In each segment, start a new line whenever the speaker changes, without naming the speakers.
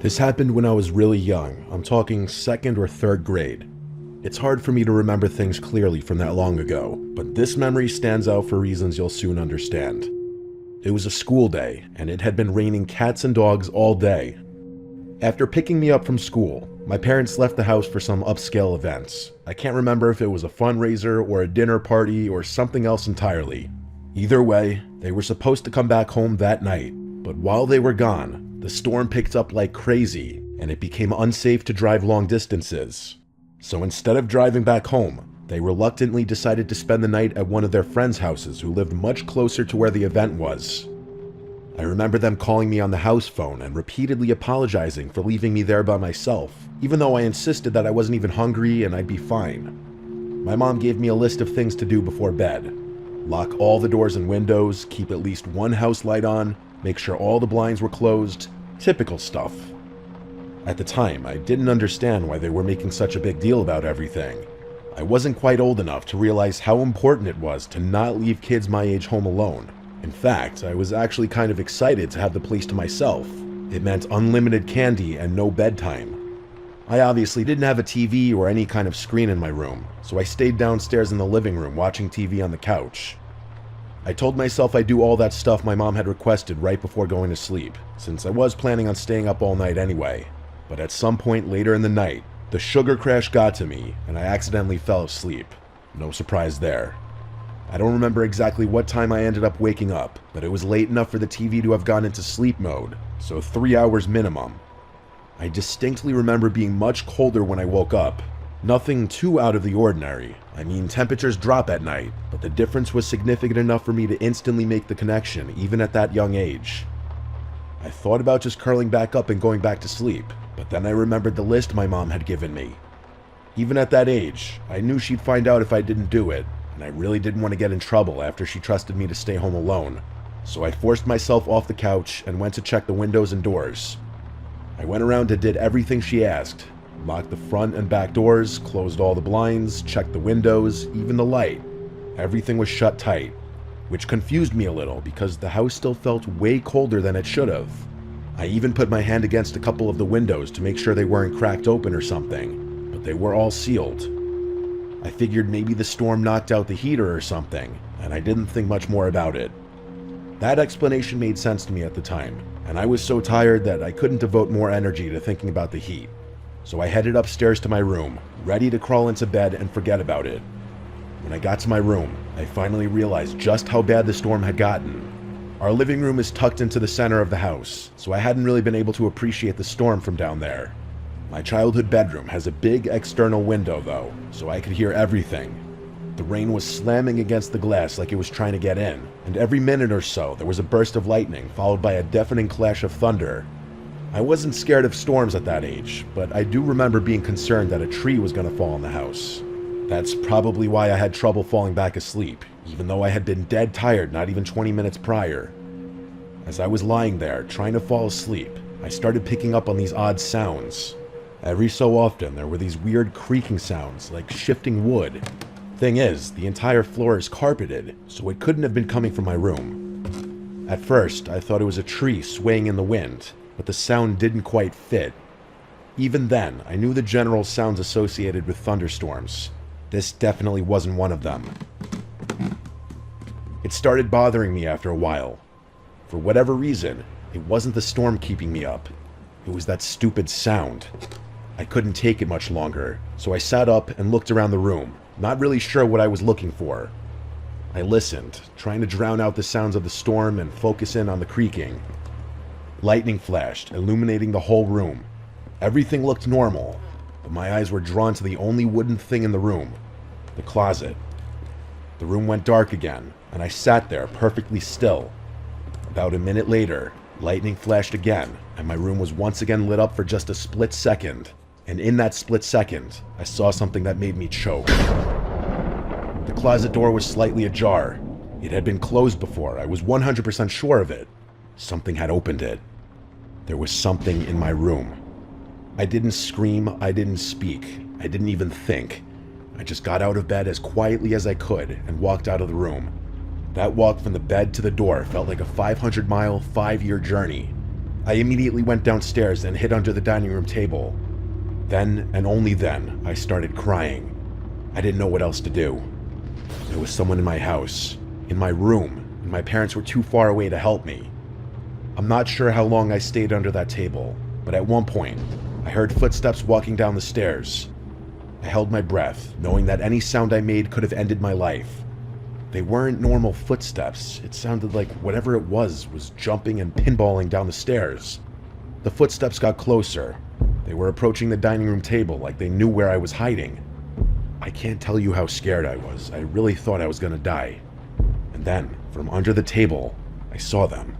This happened when I was really young. I'm talking second or third grade. It's hard for me to remember things clearly from that long ago, but this memory stands out for reasons you'll soon understand. It was a school day, and it had been raining cats and dogs all day. After picking me up from school, my parents left the house for some upscale events. I can't remember if it was a fundraiser or a dinner party or something else entirely. Either way, they were supposed to come back home that night, but while they were gone, the storm picked up like crazy, and it became unsafe to drive long distances. So instead of driving back home, they reluctantly decided to spend the night at one of their friends' houses who lived much closer to where the event was. I remember them calling me on the house phone and repeatedly apologizing for leaving me there by myself, even though I insisted that I wasn't even hungry and I'd be fine. My mom gave me a list of things to do before bed. Lock all the doors and windows, keep at least one house light on, make sure all the blinds were closed, typical stuff. At the time, I didn't understand why they were making such a big deal about everything. I wasn't quite old enough to realize how important it was to not leave kids my age home alone. In fact, I was actually kind of excited to have the place to myself. It meant unlimited candy and no bedtime. I obviously didn't have a TV or any kind of screen in my room, so I stayed downstairs in the living room watching TV on the couch. I told myself I'd do all that stuff my mom had requested right before going to sleep, since I was planning on staying up all night anyway. But at some point later in the night, the sugar crash got to me and I accidentally fell asleep. No surprise there. I don't remember exactly what time I ended up waking up, but it was late enough for the TV to have gone into sleep mode, so 3 hours minimum. I distinctly remember being much colder when I woke up. Nothing too out of the ordinary. I mean, temperatures drop at night, but the difference was significant enough for me to instantly make the connection, even at that young age. I thought about just curling back up and going back to sleep, but then I remembered the list my mom had given me. Even at that age, I knew she'd find out if I didn't do it, and I really didn't want to get in trouble after she trusted me to stay home alone. So I forced myself off the couch and went to check the windows and doors. I went around and did everything she asked. Locked the front and back doors, closed all the blinds, checked the windows, even the light. Everything was shut tight, which confused me a little because the house still felt way colder than it should have. I even put my hand against a couple of the windows to make sure they weren't cracked open or something, but they were all sealed. I figured maybe the storm knocked out the heater or something, and I didn't think much more about it. That explanation made sense to me at the time, and I was so tired that I couldn't devote more energy to thinking about the heat. So I headed upstairs to my room, ready to crawl into bed and forget about it. When I got to my room, I finally realized just how bad the storm had gotten. Our living room is tucked into the center of the house, so I hadn't really been able to appreciate the storm from down there. My childhood bedroom has a big external window though, so I could hear everything. The rain was slamming against the glass like it was trying to get in, and every minute or so there was a burst of lightning followed by a deafening clash of thunder. I wasn't scared of storms at that age, but I do remember being concerned that a tree was going to fall on the house. That's probably why I had trouble falling back asleep, even though I had been dead tired not even 20 minutes prior. As I was lying there, trying to fall asleep, I started picking up on these odd sounds. Every so often, there were these weird creaking sounds, like shifting wood. Thing is, the entire floor is carpeted, so it couldn't have been coming from my room. At first, I thought it was a tree swaying in the wind, but the sound didn't quite fit. Even then, I knew the general sounds associated with thunderstorms. This definitely wasn't one of them. It started bothering me after a while. For whatever reason, it wasn't the storm keeping me up. It was that stupid sound. I couldn't take it much longer, so I sat up and looked around the room, not really sure what I was looking for. I listened, trying to drown out the sounds of the storm and focus in on the creaking. Lightning flashed, illuminating the whole room. Everything looked normal, but my eyes were drawn to the only wooden thing in the room, the closet. The room went dark again, and I sat there perfectly still. About a minute later, lightning flashed again, and my room was once again lit up for just a split second. And in that split second, I saw something that made me choke. The closet door was slightly ajar. It had been closed before, I was 100% sure of it. Something had opened it. There was something in my room. I didn't scream, I didn't speak, I didn't even think. I just got out of bed as quietly as I could and walked out of the room. That walk from the bed to the door felt like a 500-mile, 5-year journey. I immediately went downstairs and hid under the dining room table. Then, and only then, I started crying. I didn't know what else to do. There was someone in my house, in my room, and my parents were too far away to help me. I'm not sure how long I stayed under that table, but at one point, I heard footsteps walking down the stairs. I held my breath, knowing that any sound I made could have ended my life. They weren't normal footsteps. It sounded like whatever it was jumping and pinballing down the stairs. The footsteps got closer. They were approaching the dining room table like they knew where I was hiding. I can't tell you how scared I was. I really thought I was gonna die. And then, from under the table, I saw them.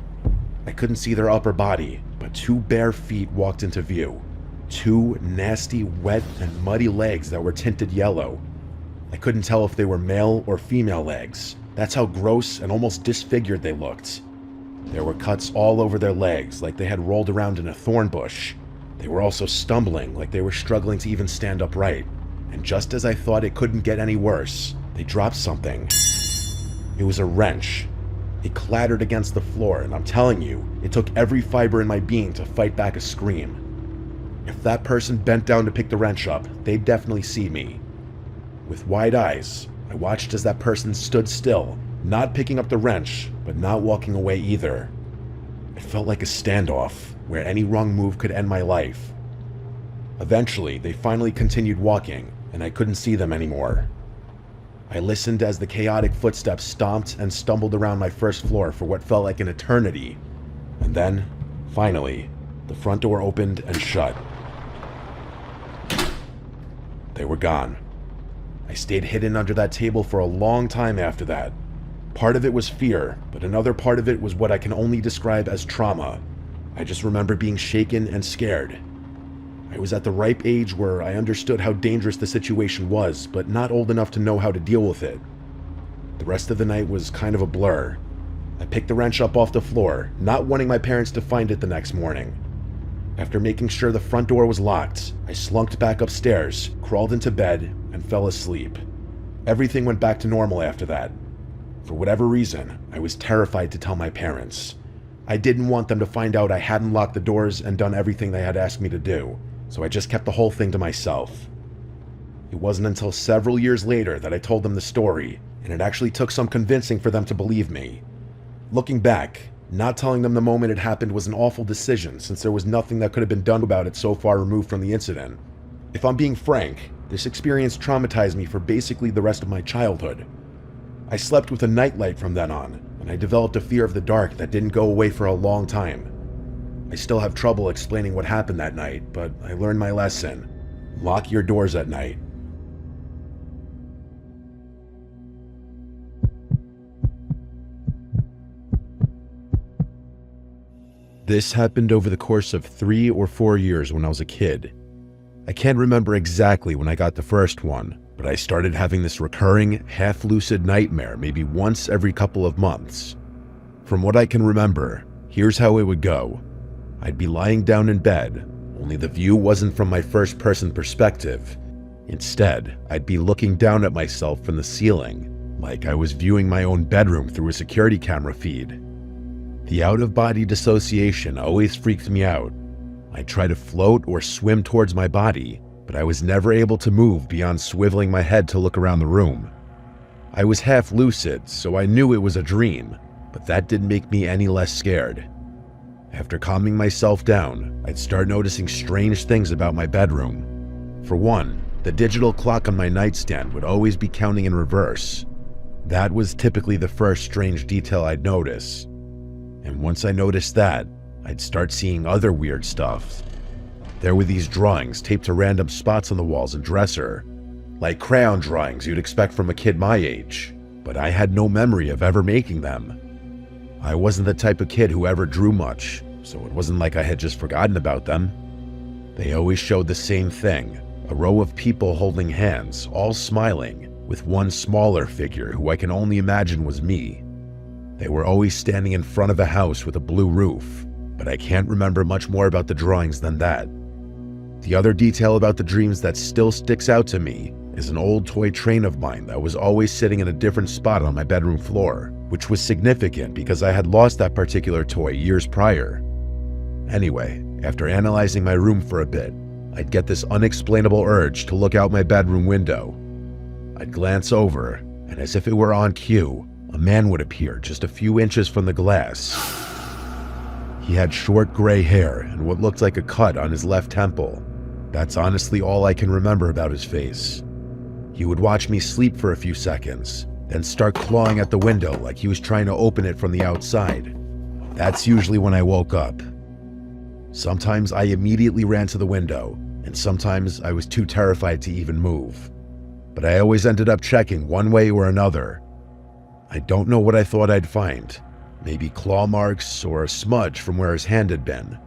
I couldn't see their upper body, but two bare feet walked into view. Two nasty, wet, and muddy legs that were tinted yellow. I couldn't tell if they were male or female legs. That's how gross and almost disfigured they looked. There were cuts all over their legs, like they had rolled around in a thorn bush. They were also stumbling, like they were struggling to even stand upright. And just as I thought it couldn't get any worse, they dropped something. It was a wrench. It clattered against the floor, and I'm telling you, it took every fiber in my being to fight back a scream. If that person bent down to pick the wrench up, they'd definitely see me. With wide eyes, I watched as that person stood still, not picking up the wrench, but not walking away either. It felt like a standoff, where any wrong move could end my life. Eventually, they finally continued walking, and I couldn't see them anymore. I listened as the chaotic footsteps stomped and stumbled around my first floor for what felt like an eternity. And then, finally, the front door opened and shut. They were gone. I stayed hidden under that table for a long time after that. Part of it was fear, but another part of it was what I can only describe as trauma. I just remember being shaken and scared. I was at the ripe age where I understood how dangerous the situation was, but not old enough to know how to deal with it. The rest of the night was kind of a blur. I picked the wrench up off the floor, not wanting my parents to find it the next morning. After making sure the front door was locked, I slunked back upstairs, crawled into bed, and fell asleep. Everything went back to normal after that. For whatever reason, I was terrified to tell my parents. I didn't want them to find out I hadn't locked the doors and done everything they had asked me to do, so I just kept the whole thing to myself. It wasn't until several years later that I told them the story, and it actually took some convincing for them to believe me. Looking back, not telling them the moment it happened was an awful decision, since there was nothing that could have been done about it so far removed from the incident. If I'm being frank, this experience traumatized me for basically the rest of my childhood. I slept with a nightlight from then on, and I developed a fear of the dark that didn't go away for a long time. I still have trouble explaining what happened that night, but I learned my lesson. Lock your doors at night. This happened over the course of 3 or 4 years when I was a kid. I can't remember exactly when I got the first one, but I started having this recurring, half-lucid nightmare maybe once every couple of months. From what I can remember, here's how it would go. I'd be lying down in bed, only the view wasn't from my first-person perspective. Instead, I'd be looking down at myself from the ceiling, like I was viewing my own bedroom through a security camera feed. The out-of-body dissociation always freaked me out. I'd try to float or swim towards my body, but I was never able to move beyond swiveling my head to look around the room. I was half lucid, so I knew it was a dream, but that didn't make me any less scared. After calming myself down, I'd start noticing strange things about my bedroom. For one, the digital clock on my nightstand would always be counting in reverse. That was typically the first strange detail I'd notice. And once I noticed that, I'd start seeing other weird stuff. There were these drawings taped to random spots on the walls and dresser, like crayon drawings you'd expect from a kid my age, but I had no memory of ever making them. I wasn't the type of kid who ever drew much, so it wasn't like I had just forgotten about them. They always showed the same thing, a row of people holding hands, all smiling, with one smaller figure who I can only imagine was me. They were always standing in front of a house with a blue roof, but I can't remember much more about the drawings than that. The other detail about the dreams that still sticks out to me is an old toy train of mine that was always sitting in a different spot on my bedroom floor, which was significant because I had lost that particular toy years prior. Anyway, after analyzing my room for a bit, I'd get this unexplainable urge to look out my bedroom window. I'd glance over, and as if it were on cue, a man would appear just a few inches from the glass. He had short gray hair and what looked like a cut on his left temple. That's honestly all I can remember about his face. He would watch me sleep for a few seconds, then start clawing at the window like he was trying to open it from the outside. That's usually when I woke up. Sometimes I immediately ran to the window, and sometimes I was too terrified to even move. But I always ended up checking one way or another. I don't know what I thought I'd find. Maybe claw marks or a smudge from where his hand had been.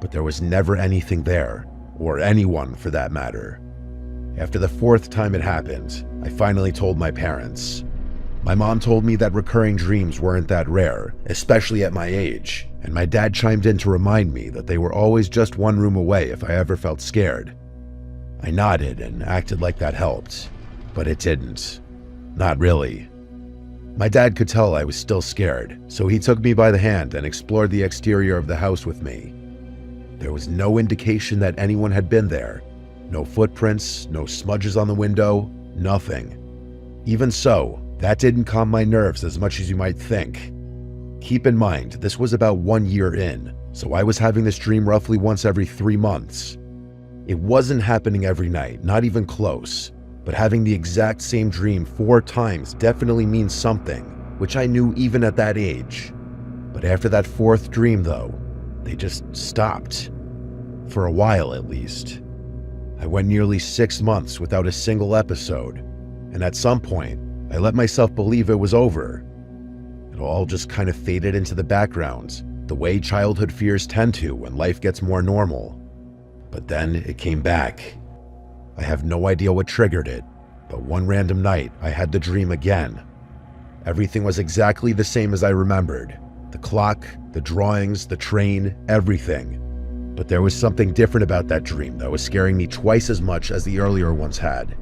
But there was never anything there, or anyone for that matter. After the fourth time it happened, I finally told my parents. My mom told me that recurring dreams weren't that rare, especially at my age, and my dad chimed in to remind me that they were always just one room away if I ever felt scared. I nodded and acted like that helped, but it didn't. Not really. My dad could tell I was still scared, so he took me by the hand and explored the exterior of the house with me. There was no indication that anyone had been there. No footprints, no smudges on the window, nothing. Even so, that didn't calm my nerves as much as you might think. Keep in mind, this was about 1 year in, so I was having this dream roughly once every 3 months. It wasn't happening every night, not even close, but having the exact same dream 4 times definitely means something, which I knew even at that age. But after that 4th dream though, they just stopped. For a while at least. I went nearly 6 months without a single episode, and at some point, I let myself believe it was over. It all just kind of faded into the background, the way childhood fears tend to when life gets more normal. But then it came back. I have no idea what triggered it, but one random night I had the dream again. Everything was exactly the same as I remembered. The clock, the drawings, the train, everything. But there was something different about that dream that was scaring me twice as much as the earlier ones had.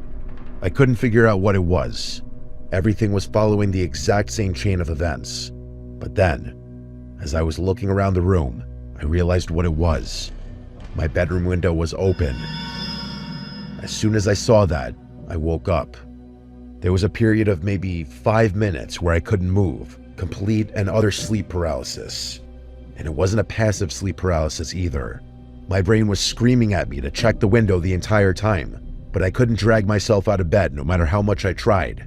I couldn't figure out what it was. Everything was following the exact same chain of events. But then, as I was looking around the room, I realized what it was. My bedroom window was open. As soon as I saw that, I woke up. There was a period of maybe 5 minutes where I couldn't move, complete and utter sleep paralysis. And it wasn't a passive sleep paralysis either. My brain was screaming at me to check the window the entire time, but I couldn't drag myself out of bed no matter how much I tried.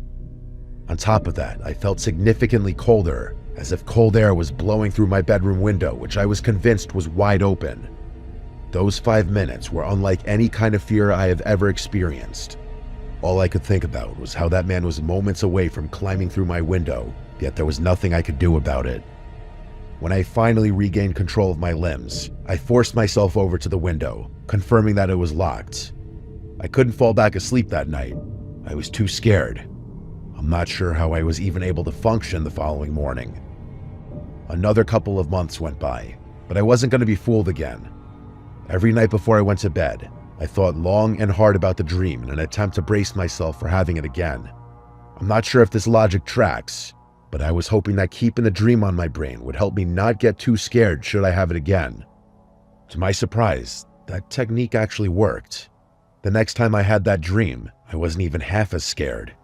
On top of that, I felt significantly colder, as if cold air was blowing through my bedroom window, which I was convinced was wide open. Those 5 minutes were unlike any kind of fear I have ever experienced. All I could think about was how that man was moments away from climbing through my window, yet there was nothing I could do about it. When I finally regained control of my limbs, I forced myself over to the window, confirming that it was locked. I couldn't fall back asleep that night. I was too scared. I'm not sure how I was even able to function the following morning. Another couple of months went by, but I wasn't going to be fooled again. Every night before I went to bed, I thought long and hard about the dream in an attempt to brace myself for having it again. I'm not sure if this logic tracks, but I was hoping that keeping the dream on my brain would help me not get too scared should I have it again. To my surprise, that technique actually worked. The next time I had that dream, I wasn't even half as scared.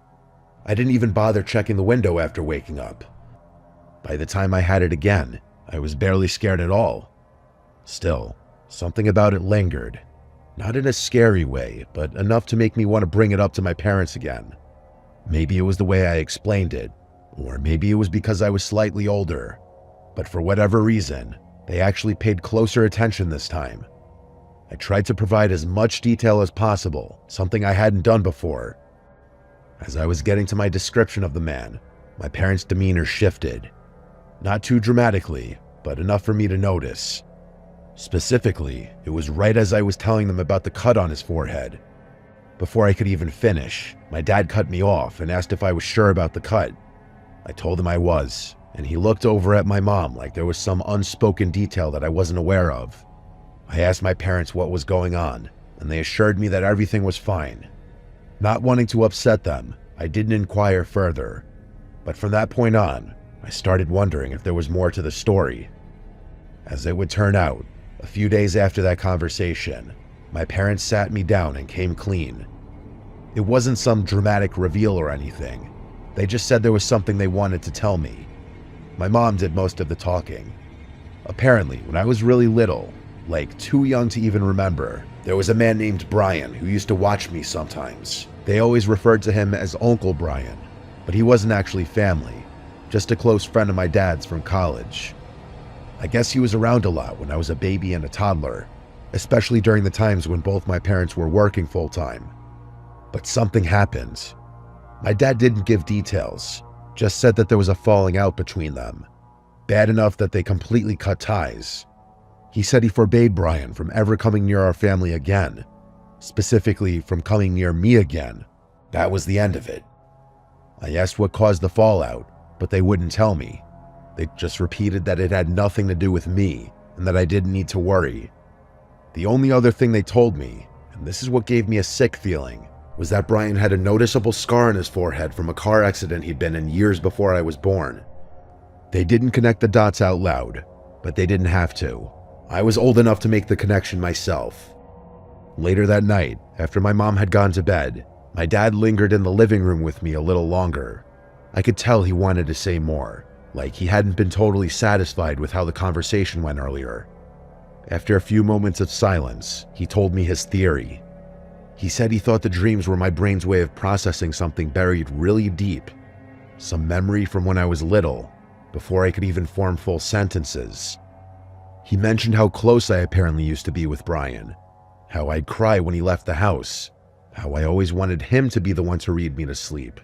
I didn't even bother checking the window after waking up. By the time I had it again, I was barely scared at all. Still, something about it lingered. Not in a scary way, but enough to make me want to bring it up to my parents again. Maybe it was the way I explained it, or maybe it was because I was slightly older. But for whatever reason, they actually paid closer attention this time. I tried to provide as much detail as possible, something I hadn't done before. As I was getting to my description of the man, my parents' demeanor shifted. Not too dramatically, but enough for me to notice. Specifically, it was right as I was telling them about the cut on his forehead. Before I could even finish, my dad cut me off and asked if I was sure about the cut. I told him I was, and he looked over at my mom like there was some unspoken detail that I wasn't aware of. I asked my parents what was going on, and they assured me that everything was fine. Not wanting to upset them, I didn't inquire further. But from that point on, I started wondering if there was more to the story. As it would turn out, A few days after that conversation, my parents sat me down and came clean. It wasn't some dramatic reveal or anything. They just said there was something they wanted to tell me. My mom did most of the talking. Apparently, when I was really little, like too young to even remember, there was a man named Brian who used to watch me sometimes. They always referred to him as Uncle Brian, but he wasn't actually family, just a close friend of my dad's from college. I guess he was around a lot when I was a baby and a toddler, especially during the times when both my parents were working full-time. But something happened. My dad didn't give details, just said that there was a falling out between them, bad enough that they completely cut ties. He said he forbade Brian from ever coming near our family again, specifically from coming near me again. That was the end of it. I asked what caused the fallout, but they wouldn't tell me. They just repeated that it had nothing to do with me and that I didn't need to worry. The only other thing they told me, and this is what gave me a sick feeling, was that Brian had a noticeable scar on his forehead from a car accident he'd been in years before I was born. They didn't connect the dots out loud, but they didn't have to. I was old enough to make the connection myself. Later that night, after my mom had gone to bed, my dad lingered in the living room with me a little longer. I could tell he wanted to say more, like he hadn't been totally satisfied with how the conversation went earlier. After a few moments of silence, he told me his theory. He said he thought the dreams were my brain's way of processing something buried really deep, some memory from when I was little, before I could even form full sentences. He mentioned how close I apparently used to be with Brian, how I'd cry when he left the house, how I always wanted him to be the one to read me to sleep.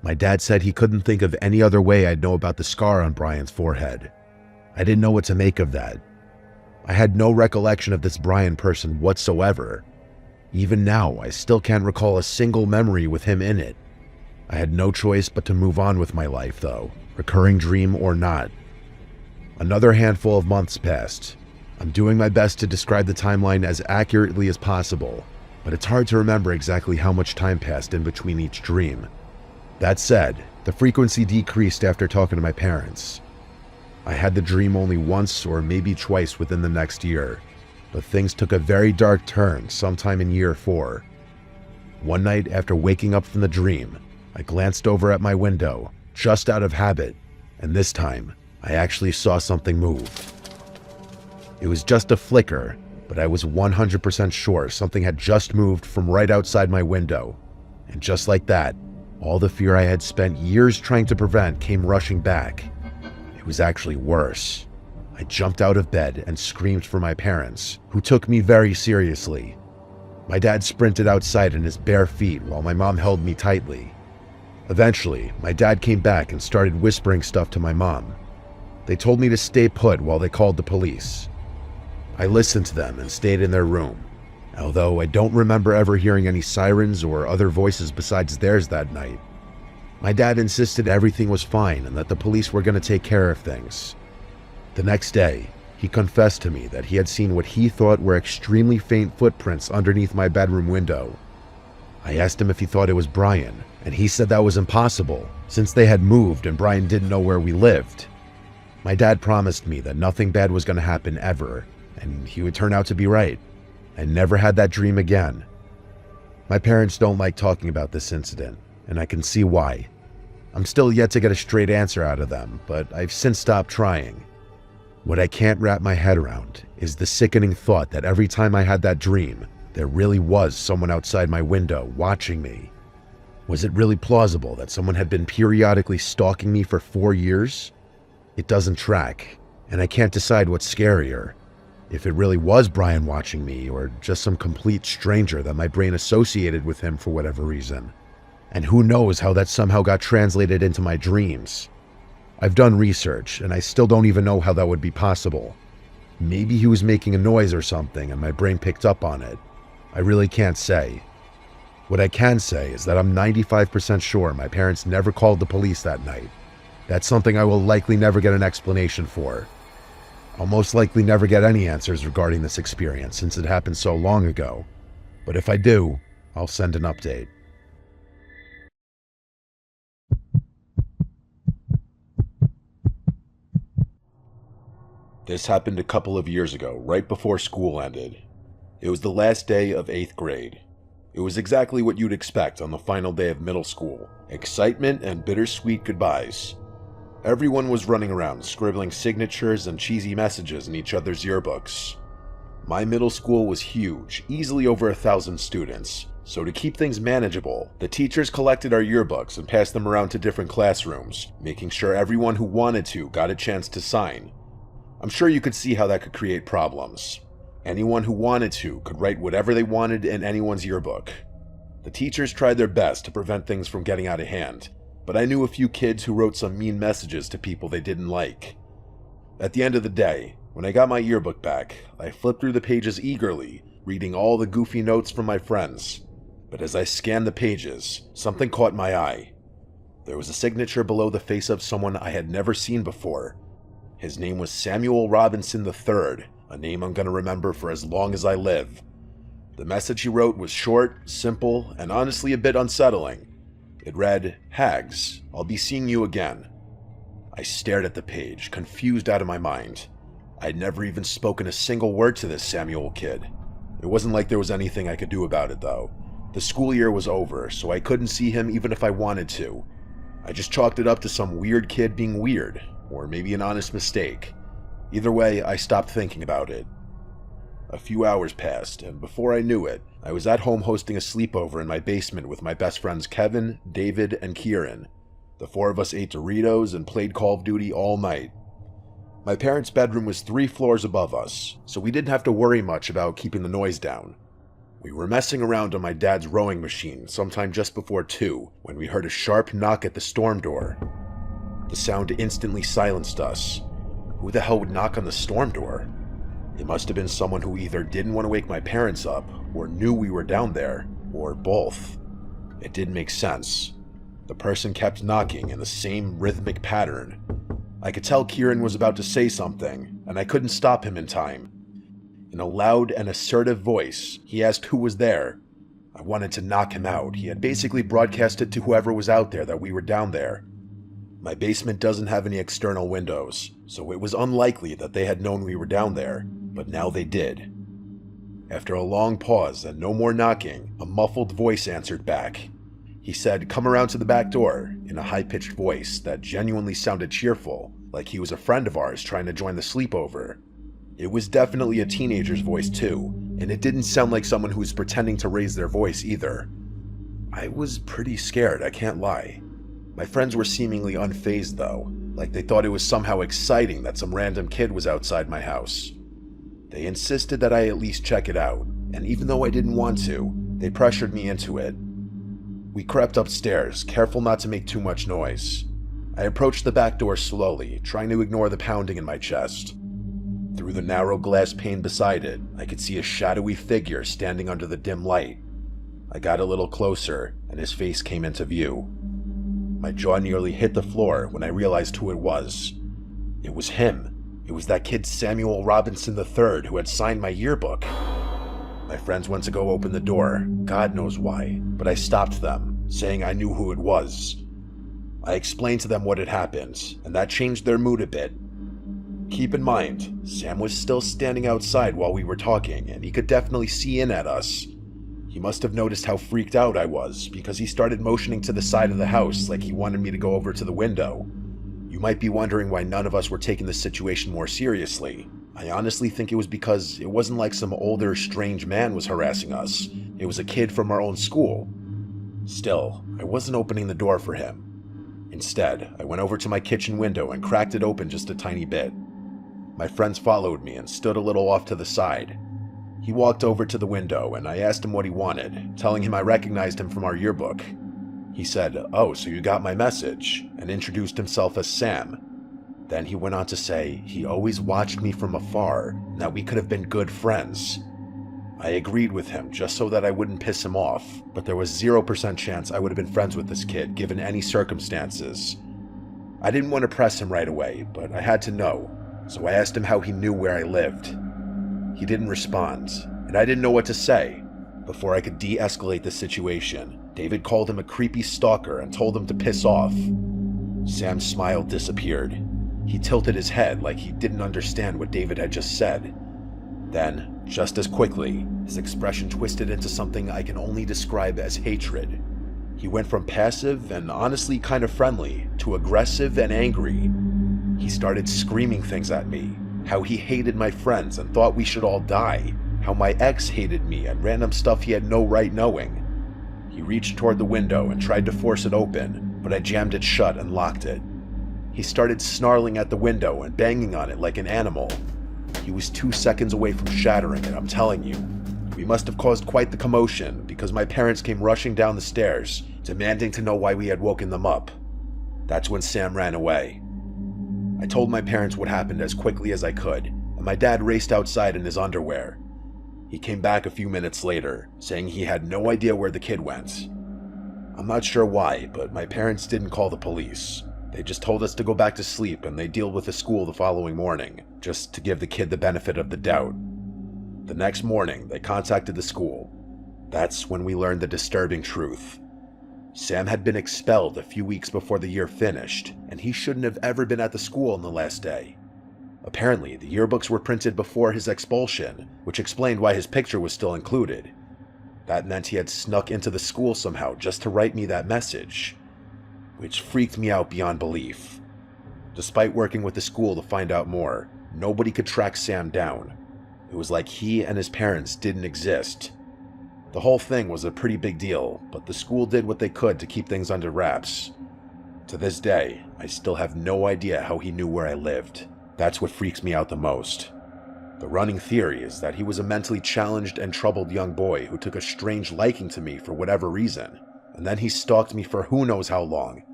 My dad said he couldn't think of any other way I'd know about the scar on Brian's forehead. I didn't know what to make of that. I had no recollection of this Brian person whatsoever. Even now, I still can't recall a single memory with him in it. I had no choice but to move on with my life, though, recurring dream or not. Another handful of months passed. I'm doing my best to describe the timeline as accurately as possible, but it's hard to remember exactly how much time passed in between each dream. That said, the frequency decreased after talking to my parents. I had the dream only once or maybe twice within the next year, but things took a very dark turn sometime in year 4. One night after waking up from the dream, I glanced over at my window, just out of habit, and this time, I actually saw something move. It was just a flicker, but I was 100% sure something had just moved from right outside my window. And just like that, all the fear I had spent years trying to prevent came rushing back. It was actually worse. I jumped out of bed and screamed for my parents, who took me very seriously. My dad sprinted outside in his bare feet while my mom held me tightly. Eventually, my dad came back and started whispering stuff to my mom. They told me to stay put while they called the police. I listened to them and stayed in their room, although I don't remember ever hearing any sirens or other voices besides theirs that night. My dad insisted everything was fine and that the police were going to take care of things. The next day, he confessed to me that he had seen what he thought were extremely faint footprints underneath my bedroom window. I asked him if he thought it was Brian, and he said that was impossible, since they had moved and Brian didn't know where we lived. My dad promised me that nothing bad was going to happen ever, and he would turn out to be right. I never had that dream again. My parents don't like talking about this incident, and I can see why. I'm still yet to get a straight answer out of them, but I've since stopped trying. What I can't wrap my head around is the sickening thought that every time I had that dream, there really was someone outside my window watching me. Was it really plausible that someone had been periodically stalking me for 4 years? It doesn't track, and I can't decide what's scarier. If it really was Brian watching me, or just some complete stranger that my brain associated with him for whatever reason. And who knows how that somehow got translated into my dreams. I've done research, and I still don't even know how that would be possible. Maybe he was making a noise or something, and my brain picked up on it. I really can't say. What I can say is that I'm 95% sure my parents never called the police that night. That's something I will likely never get an explanation for. I'll most likely never get any answers regarding this experience since it happened so long ago. But if I do, I'll send an update. This happened a couple of years ago, right before school ended. It was the last day of 8th grade. It was exactly what you'd expect on the final day of middle school. Excitement and bittersweet goodbyes. Everyone was running around, scribbling signatures and cheesy messages in each other's yearbooks. My middle school was huge, easily over 1,000 students, so to keep things manageable, the teachers collected our yearbooks and passed them around to different classrooms, making sure everyone who wanted to got a chance to sign. I'm sure you could see how that could create problems. Anyone who wanted to could write whatever they wanted in anyone's yearbook. The teachers tried their best to prevent things from getting out of hand, but I knew a few kids who wrote some mean messages to people they didn't like. At the end of the day, when I got my yearbook back, I flipped through the pages eagerly, reading all the goofy notes from my friends. But as I scanned the pages, something caught my eye. There was a signature below the face of someone I had never seen before. His name was Samuel Robinson III, a name I'm going to remember for as long as I live. The message he wrote was short, simple, and honestly a bit unsettling. It read, "Hags, I'll be seeing you again." I stared at the page, confused out of my mind. I'd never even spoken a single word to this Samuel kid. It wasn't like there was anything I could do about it, though. The school year was over, so I couldn't see him even if I wanted to. I just chalked it up to some weird kid being weird, or maybe an honest mistake. Either way, I stopped thinking about it. A few hours passed, and before I knew it, I was at home hosting a sleepover in my basement with my best friends Kevin, David, and Kieran. The four of us ate Doritos and played Call of Duty all night. My parents' bedroom was 3 floors above us, so we didn't have to worry much about keeping the noise down. We were messing around on my dad's rowing machine sometime just before 2 when we heard a sharp knock at the storm door. The sound instantly silenced us. Who the hell would knock on the storm door? It must have been someone who either didn't want to wake my parents up, or knew we were down there, or both. It didn't make sense. The person kept knocking in the same rhythmic pattern. I could tell Kieran was about to say something, and I couldn't stop him in time. In a loud and assertive voice, he asked who was there. I wanted to knock him out. He had basically broadcasted to whoever was out there that we were down there. My basement doesn't have any external windows, so it was unlikely that they had known we were down there, but now they did. After a long pause and no more knocking, a muffled voice answered back. He said, "Come around to the back door," in a high-pitched voice that genuinely sounded cheerful, like he was a friend of ours trying to join the sleepover. It was definitely a teenager's voice too, and it didn't sound like someone who was pretending to raise their voice either. I was pretty scared, I can't lie. My friends were seemingly unfazed though, like they thought it was somehow exciting that some random kid was outside my house. They insisted that I at least check it out, and even though I didn't want to, they pressured me into it. We crept upstairs, careful not to make too much noise. I approached the back door slowly, trying to ignore the pounding in my chest. Through the narrow glass pane beside it, I could see a shadowy figure standing under the dim light. I got a little closer, and his face came into view. My jaw nearly hit the floor when I realized who it was. It was him. It was that kid Samuel Robinson III who had signed my yearbook. My friends went to go open the door, God knows why, but I stopped them, saying I knew who it was. I explained to them what had happened, and that changed their mood a bit. Keep in mind, Sam was still standing outside while we were talking, and he could definitely see in at us. He must have noticed how freaked out I was, because he started motioning to the side of the house like he wanted me to go over to the window. You might be wondering why none of us were taking the situation more seriously. I honestly think it was because it wasn't like some older, strange man was harassing us. It was a kid from our own school. Still, I wasn't opening the door for him. Instead, I went over to my kitchen window and cracked it open just a tiny bit. My friends followed me and stood a little off to the side. He walked over to the window and I asked him what he wanted, telling him I recognized him from our yearbook. He said, "Oh, so you got my message," and introduced himself as Sam. Then he went on to say he always watched me from afar and that we could have been good friends. I agreed with him just so that I wouldn't piss him off, but there was 0% chance I would have been friends with this kid given any circumstances. I didn't want to press him right away, but I had to know, so I asked him how he knew where I lived. He didn't respond, and I didn't know what to say. Before I could de-escalate the situation, David called him a creepy stalker and told him to piss off. Sam's smile disappeared. He tilted his head like he didn't understand what David had just said. Then, just as quickly, his expression twisted into something I can only describe as hatred. He went from passive and honestly kind of friendly to aggressive and angry. He started screaming things at me, how he hated my friends and thought we should all die, how my ex hated me and random stuff he had no right knowing. He reached toward the window and tried to force it open, but I jammed it shut and locked it. He started snarling at the window and banging on it like an animal. He was 2 seconds away from shattering it, I'm telling you. We must have caused quite the commotion because my parents came rushing down the stairs, demanding to know why we had woken them up. That's when Sam ran away. I told my parents what happened as quickly as I could, and my dad raced outside in his underwear. He came back a few minutes later, saying he had no idea where the kid went. I'm not sure why, but my parents didn't call the police. They just told us to go back to sleep and they deal with the school the following morning, just to give the kid the benefit of the doubt. The next morning, they contacted the school. That's when we learned the disturbing truth. Sam had been expelled a few weeks before the year finished, and he shouldn't have ever been at the school on the last day. Apparently, the yearbooks were printed before his expulsion, which explained why his picture was still included. That meant he had snuck into the school somehow just to write me that message, which freaked me out beyond belief. Despite working with the school to find out more, nobody could track Sam down. It was like he and his parents didn't exist. The whole thing was a pretty big deal, but the school did what they could to keep things under wraps. To this day, I still have no idea how he knew where I lived. That's what freaks me out the most. The running theory is that he was a mentally challenged and troubled young boy who took a strange liking to me for whatever reason, and then he stalked me for who knows how long.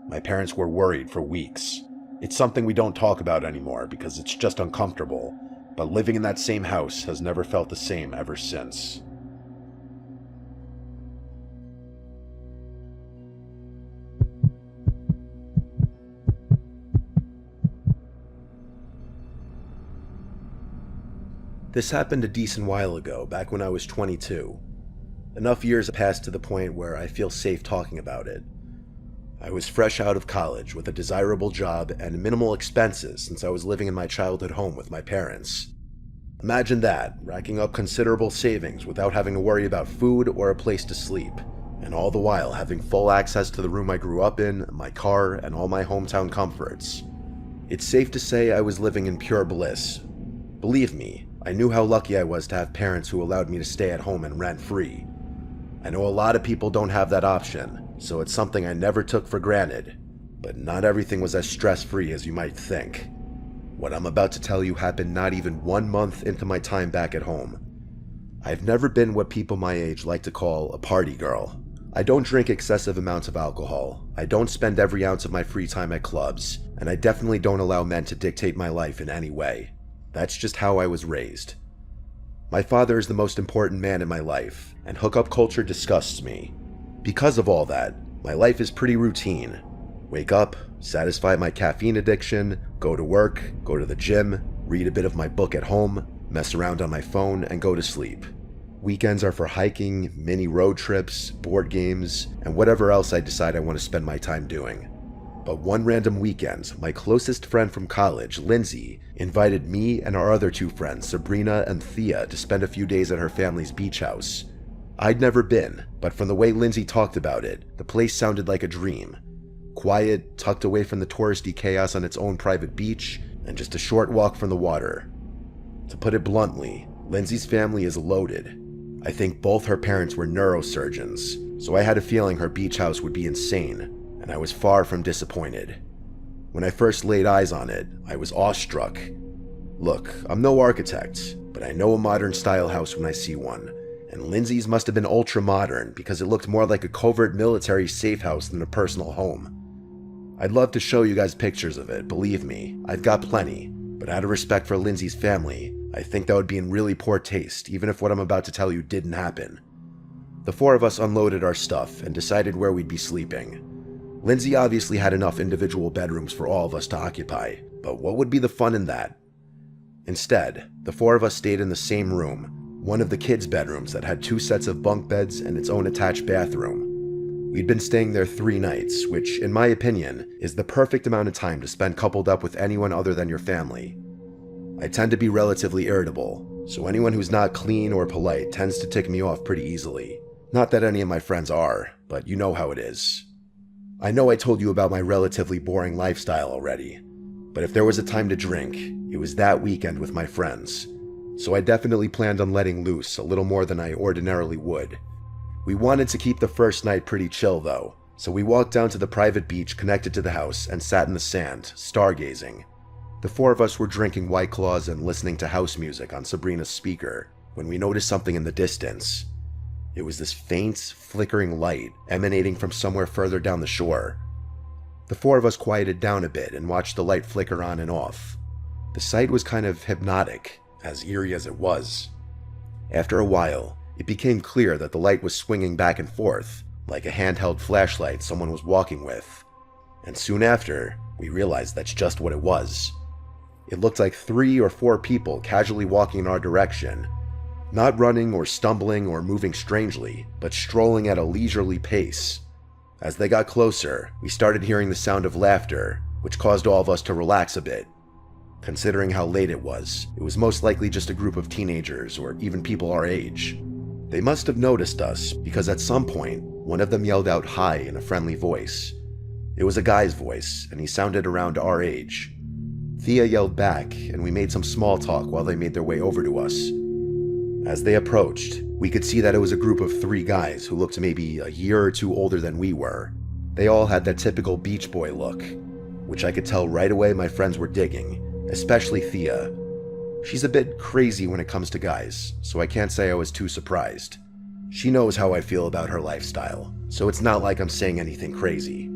My parents were worried for weeks. It's something we don't talk about anymore because it's just uncomfortable, but living in that same house has never felt the same ever since. This happened a decent while ago, back when I was 22. Enough years passed to the point where I feel safe talking about it. I was fresh out of college with a desirable job and minimal expenses since I was living in my childhood home with my parents. Imagine that, racking up considerable savings without having to worry about food or a place to sleep, and all the while having full access to the room I grew up in, my car, and all my hometown comforts. It's safe to say I was living in pure bliss. Believe me, I knew how lucky I was to have parents who allowed me to stay at home and rent free. I know a lot of people don't have that option, so it's something I never took for granted, but not everything was as stress-free as you might think. What I'm about to tell you happened not even 1 month into my time back at home. I've never been what people my age like to call a party girl. I don't drink excessive amounts of alcohol, I don't spend every ounce of my free time at clubs, and I definitely don't allow men to dictate my life in any way. That's just how I was raised. My father is the most important man in my life, and hookup culture disgusts me. Because of all that, my life is pretty routine. Wake up, satisfy my caffeine addiction, go to work, go to the gym, read a bit of my book at home, mess around on my phone, and go to sleep. Weekends are for hiking, mini road trips, board games, and whatever else I decide I want to spend my time doing. But one random weekend, my closest friend from college, Lindsay, invited me and our other 2 friends, Sabrina and Thea, to spend a few days at her family's beach house. I'd never been, but from the way Lindsay talked about it, the place sounded like a dream. Quiet, tucked away from the touristy chaos on its own private beach, and just a short walk from the water. To put it bluntly, Lindsay's family is loaded. I think both her parents were neurosurgeons, so I had a feeling her beach house would be insane, and I was far from disappointed. When I first laid eyes on it, I was awestruck. Look, I'm no architect, but I know a modern style house when I see one, and Lindsay's must have been ultra modern because it looked more like a covert military safe house than a personal home. I'd love to show you guys pictures of it, believe me, I've got plenty, but out of respect for Lindsay's family, I think that would be in really poor taste even if what I'm about to tell you didn't happen. The 4 of us unloaded our stuff and decided where we'd be sleeping. Lindsay obviously had enough individual bedrooms for all of us to occupy, but what would be the fun in that? Instead, the 4 of us stayed in the same room, one of the kids' bedrooms that had 2 sets of bunk beds and its own attached bathroom.
We'd been staying there 3 nights, which, in my opinion, is the perfect amount of time to spend coupled up with anyone other than your family. I tend to be relatively irritable, so anyone who's not clean or polite tends to tick me off pretty easily. Not that any of my friends are, but you know how it is. I know I told you about my relatively boring lifestyle already, but if there was a time to drink, it was that weekend with my friends, so I definitely planned on letting loose a little more than I ordinarily would. We wanted to keep the first night pretty chill though, so we walked down to the private beach connected to the house and sat in the sand, stargazing. The 4 of us were drinking White Claws and listening to house music on Sabrina's speaker when we noticed something in the distance. It was this faint, flickering light emanating from somewhere further down the shore. The 4 of us quieted down a bit and watched the light flicker on and off. The sight was kind of hypnotic, as eerie as it was. After a while, it became clear that the light was swinging back and forth, like a handheld flashlight someone was walking with. And soon after, we realized that's just what it was. It looked like 3 or 4 people casually walking in our direction, not running or stumbling or moving strangely, but strolling at a leisurely pace. As they got closer, we started hearing the sound of laughter, which caused all of us to relax a bit. Considering how late it was most likely just a group of teenagers or even people our age. They must have noticed us because at some point, one of them yelled out hi in a friendly voice. It was a guy's voice, and he sounded around our age. Thea yelled back, and we made some small talk while they made their way over to us. As they approached, we could see that it was a group of 3 guys who looked maybe a year or 2 older than we were. They all had that typical beach boy look, which I could tell right away my friends were digging, especially Thea. She's a bit crazy when it comes to guys, so I can't say I was too surprised. She knows how I feel about her lifestyle, so it's not like I'm saying anything crazy.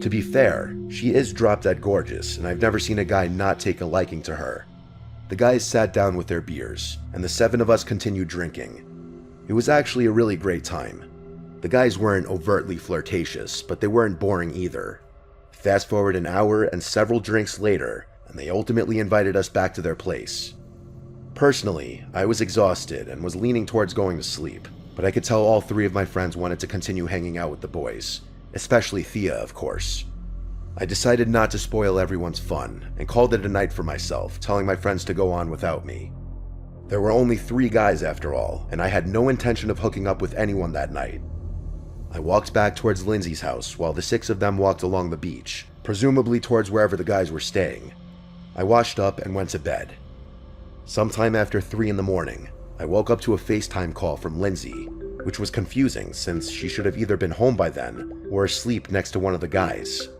To be fair, she is drop-dead gorgeous, and I've never seen a guy not take a liking to her. The guys sat down with their beers, and the 7 of us continued drinking. It was actually a really great time. The guys weren't overtly flirtatious, but they weren't boring either. Fast forward an hour and several drinks later, and they ultimately invited us back to their place. Personally, I was exhausted and was leaning towards going to sleep, but I could tell all 3 of my friends wanted to continue hanging out with the boys, especially Thea, of course. I decided not to spoil everyone's fun and called it a night for myself, telling my friends to go on without me. There were only 3 guys after all, and I had no intention of hooking up with anyone that night. I walked back towards Lindsay's house while the 6 of them walked along the beach, presumably towards wherever the guys were staying. I washed up and went to bed. Sometime after 3 in the morning, I woke up to a FaceTime call from Lindsay, which was confusing since she should have either been home by then or asleep next to one of the guys.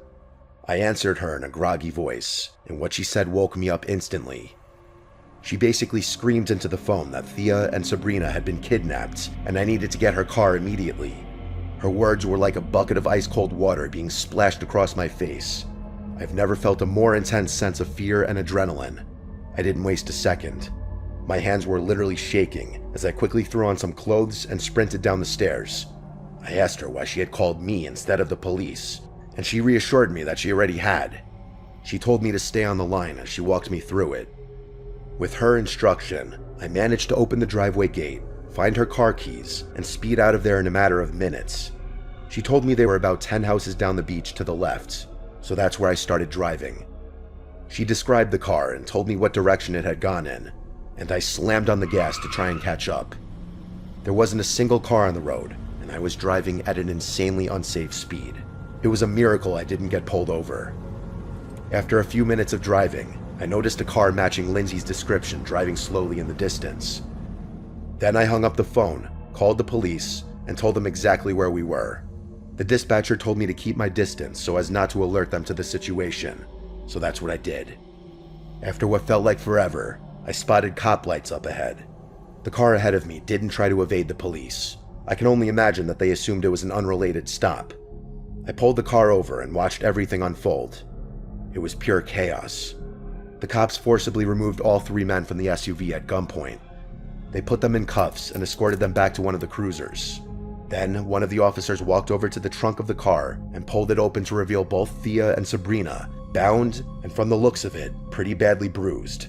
I answered her in a groggy voice, and what she said woke me up instantly. She basically screamed into the phone that Thea and Sabrina had been kidnapped and I needed to get her car immediately. Her words were like a bucket of ice-cold water being splashed across my face. I've never felt a more intense sense of fear and adrenaline. I didn't waste a second. My hands were literally shaking as I quickly threw on some clothes and sprinted down the stairs. I asked her why she had called me instead of the police, and she reassured me that she already had. She told me to stay on the line as she walked me through it. With her instruction, I managed to open the driveway gate, find her car keys, and speed out of there in a matter of minutes. She told me they were about 10 houses down the beach to the left, so that's where I started driving. She described the car and told me what direction it had gone in, and I slammed on the gas to try and catch up. There wasn't a single car on the road, and I was driving at an insanely unsafe speed. It was a miracle I didn't get pulled over. After a few minutes of driving, I noticed a car matching Lindsay's description driving slowly in the distance. Then I hung up the phone, called the police, and told them exactly where we were. The dispatcher told me to keep my distance so as not to alert them to the situation, so that's what I did. After what felt like forever, I spotted cop lights up ahead. The car ahead of me didn't try to evade the police. I can only imagine that they assumed it was an unrelated stop. I pulled the car over and watched everything unfold. It was pure chaos. The cops forcibly removed all 3 men from the SUV at gunpoint. They put them in cuffs and escorted them back to one of the cruisers. Then, one of the officers walked over to the trunk of the car and pulled it open to reveal both Thea and Sabrina, bound and, from the looks of it, pretty badly bruised.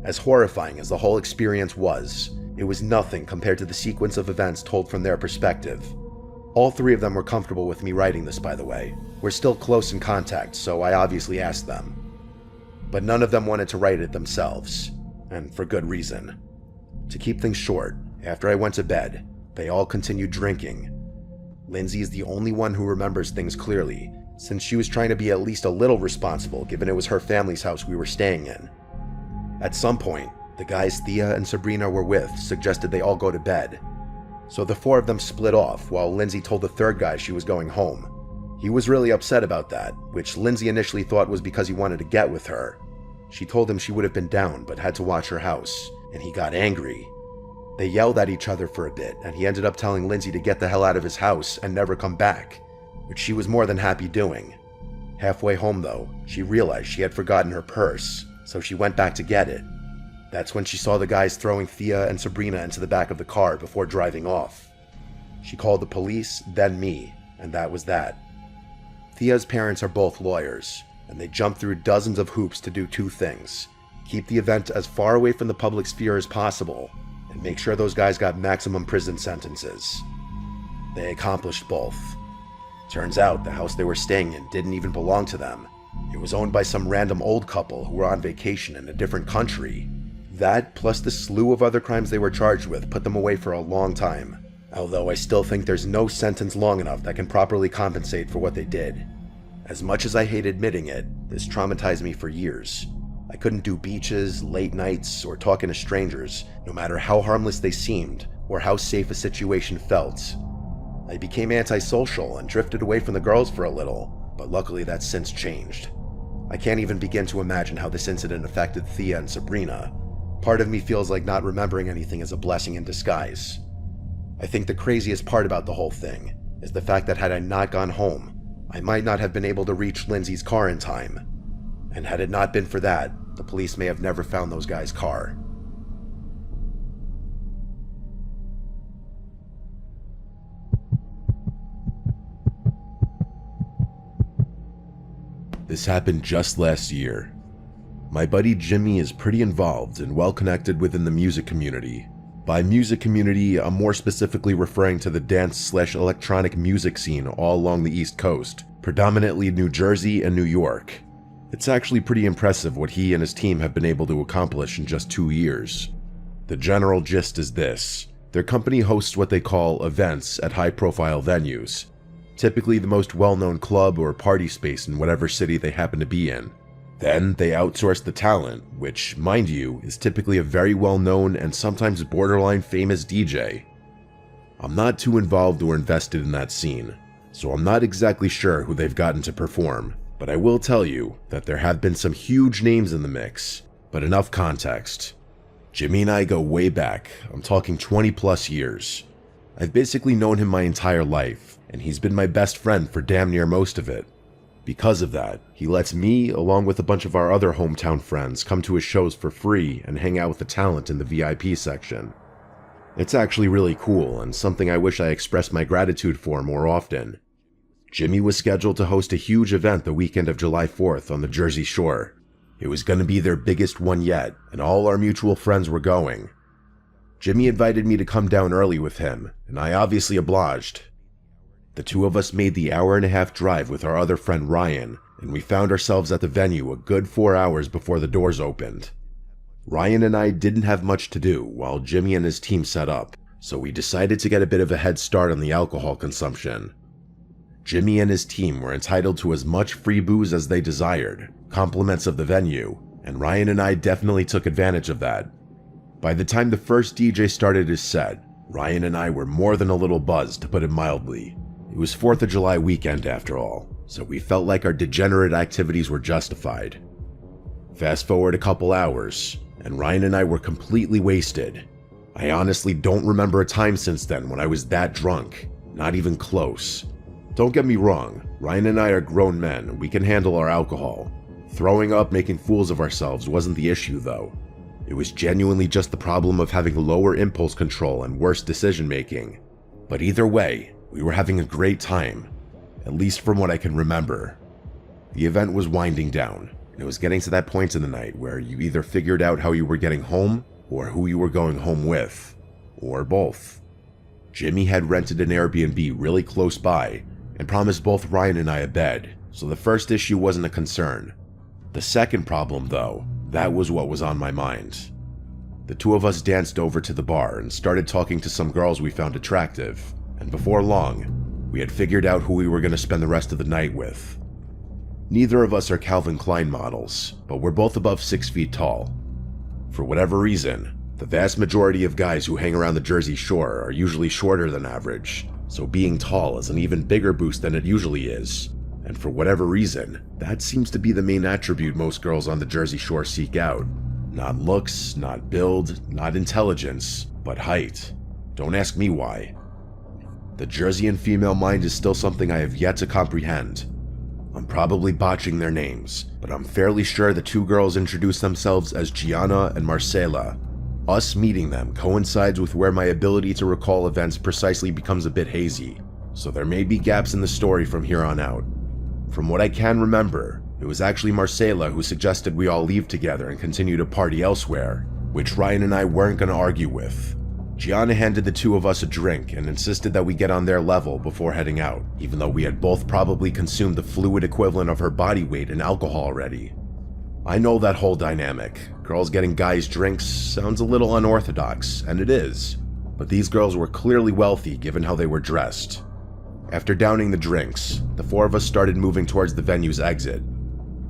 As horrifying as the whole experience was, it was nothing compared to the sequence of events told from their perspective. All three of them were comfortable with me writing this, by the way. We're still close in contact, so I obviously asked them. But none of them wanted to write it themselves, and for good reason. To keep things short, after I went to bed, they all continued drinking. Lindsay is the only one who remembers things clearly, since she was trying to be at least a little responsible given it was her family's house we were staying in. At some point, the guys Thea and Sabrina were with suggested they all go to bed. So the four of them split off while Lindsay told the third guy she was going home. He was really upset about that, which Lindsay initially thought was because he wanted to get with her. She told him she would have been down but had to watch her house, and he got angry. They yelled at each other for a bit, and he ended up telling Lindsay to get the hell out of his house and never come back, which she was more than happy doing. Halfway home though, she realized she had forgotten her purse, so she went back to get it. That's when she saw the guys throwing Thea and Sabrina into the back of the car before driving off. She called the police, then me, and that was that. Thea's parents are both lawyers, and they jumped through dozens of hoops to do two things: keep the event as far away from the public sphere as possible, and make sure those guys got maximum prison sentences. They accomplished both. Turns out the house they were staying in didn't even belong to them. It was owned by some random old couple who were on vacation in a different country. That, plus the slew of other crimes they were charged with, put them away for a long time. Although I still think there's no sentence long enough that can properly compensate for what they did. As much as I hate admitting it, this traumatized me for years. I couldn't do beaches, late nights, or talking to strangers, no matter how harmless they seemed, or how safe a situation felt. I became antisocial and drifted away from the girls for a little, but luckily that's since changed. I can't even begin to imagine how this incident affected Thea and Sabrina. Part of me feels like not remembering anything is a blessing in disguise. I think the craziest part about the whole thing is the fact that had I not gone home, I might not have been able to reach Lindsay's car in time. And had it not been for that, the police may have never found those guys' car.
This happened just last year. My buddy Jimmy is pretty involved and well connected within the music community. By music community, I'm more specifically referring to the dance/electronic music scene all along the East Coast, predominantly New Jersey and New York. It's actually pretty impressive what he and his team have been able to accomplish in just 2 years. The general gist is this: their company hosts what they call events at high-profile venues, typically the most well-known club or party space in whatever city they happen to be in. Then they outsource the talent, which, mind you, is typically a very well-known and sometimes borderline famous DJ. I'm not too involved or invested in that scene, so I'm not exactly sure who they've gotten to perform, but I will tell you that there have been some huge names in the mix. But enough context. Jimmy and I go way back. I'm talking 20 plus years. I've basically known him my entire life, and he's been my best friend for damn near most of it. Because of that, he lets me, along with a bunch of our other hometown friends, come to his shows for free and hang out with the talent in the VIP section. It's actually really cool, and something I wish I expressed my gratitude for more often. Jimmy was scheduled to host a huge event the weekend of July 4th on the Jersey Shore. It was going to be their biggest one yet, and all our mutual friends were going. Jimmy invited me to come down early with him, and I obviously obliged. The two of us made the hour-and-a-half drive with our other friend Ryan, and we found ourselves at the venue a good 4 hours before the doors opened. Ryan and I didn't have much to do while Jimmy and his team set up, so we decided to get a bit of a head start on the alcohol consumption. Jimmy and his team were entitled to as much free booze as they desired, compliments of the venue, and Ryan and I definitely took advantage of that. By the time the first DJ started his set, Ryan and I were more than a little buzzed, to put it mildly. It was 4th of July weekend after all, so we felt like our degenerate activities were justified. Fast forward a couple hours, and Ryan and I were completely wasted. I honestly don't remember a time since then when I was that drunk, not even close. Don't get me wrong, Ryan and I are grown men, we can handle our alcohol. Throwing up, making fools of ourselves wasn't the issue though. It was genuinely just the problem of having lower impulse control and worse decision making. But either way, we were having a great time, at least from what I can remember. The event was winding down, and it was getting to that point in the night where you either figured out how you were getting home, or who you were going home with, or both.
Jimmy had rented an Airbnb really close by and promised both Ryan and I a bed, so the first issue wasn't a concern. The second problem, though, that was what was on my mind. The two of us danced over to the bar and started talking to some girls we found attractive, and before long, we had figured out who we were going to spend the rest of the night with. Neither of us are Calvin Klein models, but we're both above 6 feet tall. For whatever reason, the vast majority of guys who hang around the Jersey Shore are usually shorter than average, so being tall is an even bigger boost than it usually is. And for whatever reason, that seems to be the main attribute most girls on the Jersey Shore seek out. Not looks, not build, not intelligence, but height. Don't ask me why. The Jerseyan female mind is still something I have yet to comprehend. I'm probably botching their names, but I'm fairly sure the two girls introduced themselves as Gianna and Marcela. Us meeting them coincides with where my ability to recall events precisely becomes a bit hazy, so there may be gaps in the story from here on out. From what I can remember, it was actually Marcela who suggested we all leave together and continue to party elsewhere, which Ryan and I weren't going to argue with. Gianna handed the two of us a drink and insisted that we get on their level before heading out, even though we had both probably consumed the fluid equivalent of her body weight in alcohol already. I know that whole dynamic. Girls getting guys drinks sounds a little unorthodox, and it is, but these girls were clearly wealthy given how they were dressed. After downing the drinks, the four of us started moving towards the venue's exit.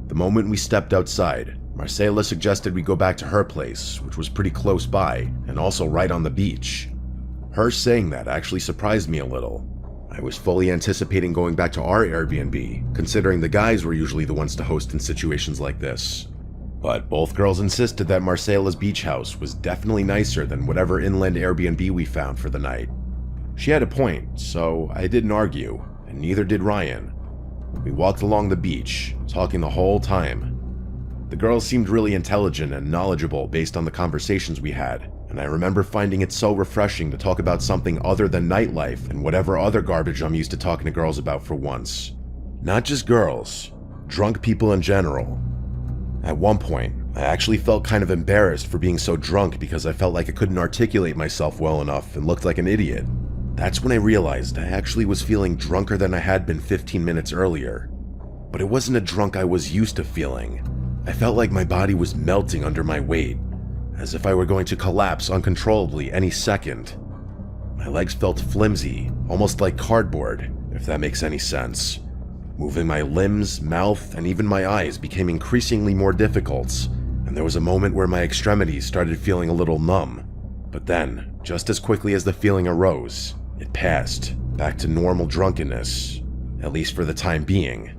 The moment we stepped outside, Marcela suggested we go back to her place, which was pretty close by and also right on the beach. Her saying that actually surprised me a little. I was fully anticipating going back to our Airbnb, considering the guys were usually the ones to host in situations like this. But both girls insisted that Marcela's beach house was definitely nicer than whatever inland Airbnb we found for the night. She had a point, so I didn't argue, and neither did Ryan. We walked along the beach, talking the whole time. The girls seemed really intelligent and knowledgeable based on the conversations we had, and I remember finding it so refreshing to talk about something other than nightlife and whatever other garbage I'm used to talking to girls about for once. Not just girls, drunk people in general. At one point, I actually felt kind of embarrassed for being so drunk because I felt like I couldn't articulate myself well enough and looked like an idiot. That's when I realized I actually was feeling drunker than I had been 15 minutes earlier. But it wasn't a drunk I was used to feeling. I felt like my body was melting under my weight, as if I were going to collapse uncontrollably any second. My legs felt flimsy, almost like cardboard, if that makes any sense. Moving my limbs, mouth, and even my eyes became increasingly more difficult, and there was a moment where my extremities started feeling a little numb. But then, just as quickly as the feeling arose, it passed, back to normal drunkenness, at least for the time being.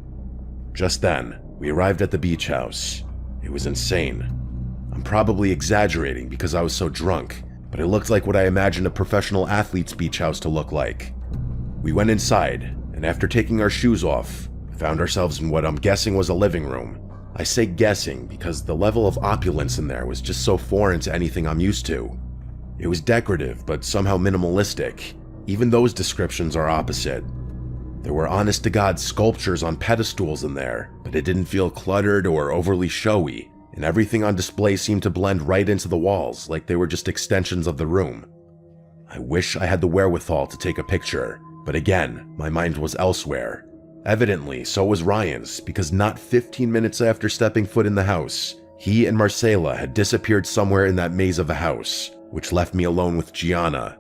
Just then, we arrived at the beach house. It was insane. I'm probably exaggerating because I was so drunk, but it looked like what I imagined a professional athlete's beach house to look like. We went inside, and after taking our shoes off, found ourselves in what I'm guessing was a living room. I say guessing because the level of opulence in there was just so foreign to anything I'm used to. It was decorative, but somehow minimalistic. Even those descriptions are opposite. There were honest-to-God sculptures on pedestals in there, but it didn't feel cluttered or overly showy, and everything on display seemed to blend right into the walls like they were just extensions of the room. I wish I had the wherewithal to take a picture, but again, my mind was elsewhere. Evidently, so was Ryan's, because not 15 minutes after stepping foot in the house, he and Marcela had disappeared somewhere in that maze of a house, which left me alone with Gianna.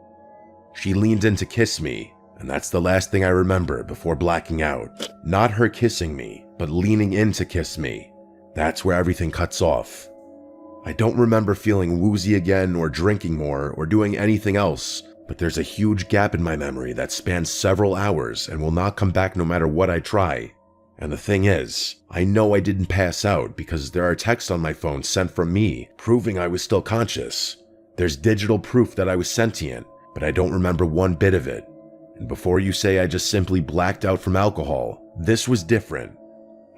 She leaned in to kiss me, and that's the last thing I remember before blacking out. Not her kissing me, but leaning in to kiss me. That's where everything cuts off. I don't remember feeling woozy again or drinking more or doing anything else, but there's a huge gap in my memory that spans several hours and will not come back no matter what I try. And the thing is, I know I didn't pass out because there are texts on my phone sent from me proving I was still conscious. There's digital proof that I was sentient, but I don't remember one bit of it. And before you say I just simply blacked out from alcohol, this was different.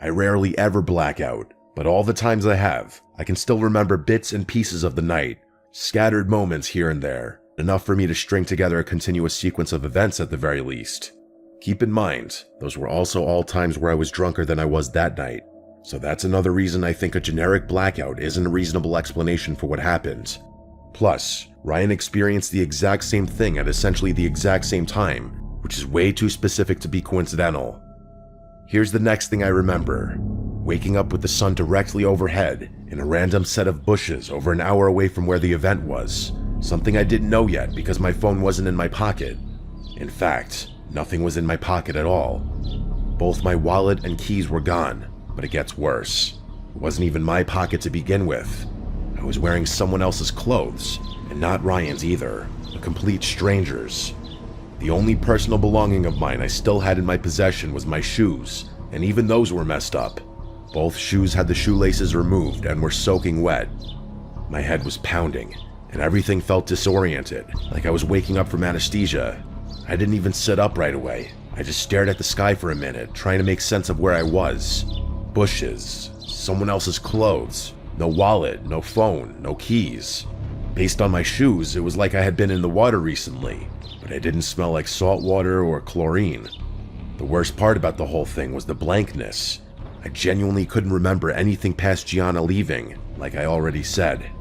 I rarely ever black out, but all the times I have, I can still remember bits and pieces of the night, scattered moments here and there, enough for me to string together a continuous sequence of events at the very least. Keep in mind, those were also all times where I was drunker than I was that night, so that's another reason I think a generic blackout isn't a reasonable explanation for what happened. Plus, Ryan experienced the exact same thing at essentially the exact same time, which is way too specific to be coincidental. Here's the next thing I remember. Waking up with the sun directly overhead in a random set of bushes over an hour away from where the event was. Something I didn't know yet because my phone wasn't in my pocket. In fact, nothing was in my pocket at all. Both my wallet and keys were gone, but it gets worse. It wasn't even my pocket to begin with. I was wearing someone else's clothes, and not Ryan's either, a complete stranger's. The only personal belonging of mine I still had in my possession was my shoes, and even those were messed up. Both shoes had the shoelaces removed and were soaking wet. My head was pounding, and everything felt disoriented, like I was waking up from anesthesia. I didn't even sit up right away. I just stared at the sky for a minute, trying to make sense of where I was. Bushes, someone else's clothes, no wallet, no phone, no keys. Based on my shoes, it was like I had been in the water recently, but it didn't smell like salt water or chlorine. The worst part about the whole thing was the blankness. I genuinely couldn't remember anything past Gianna leaving, like I already said.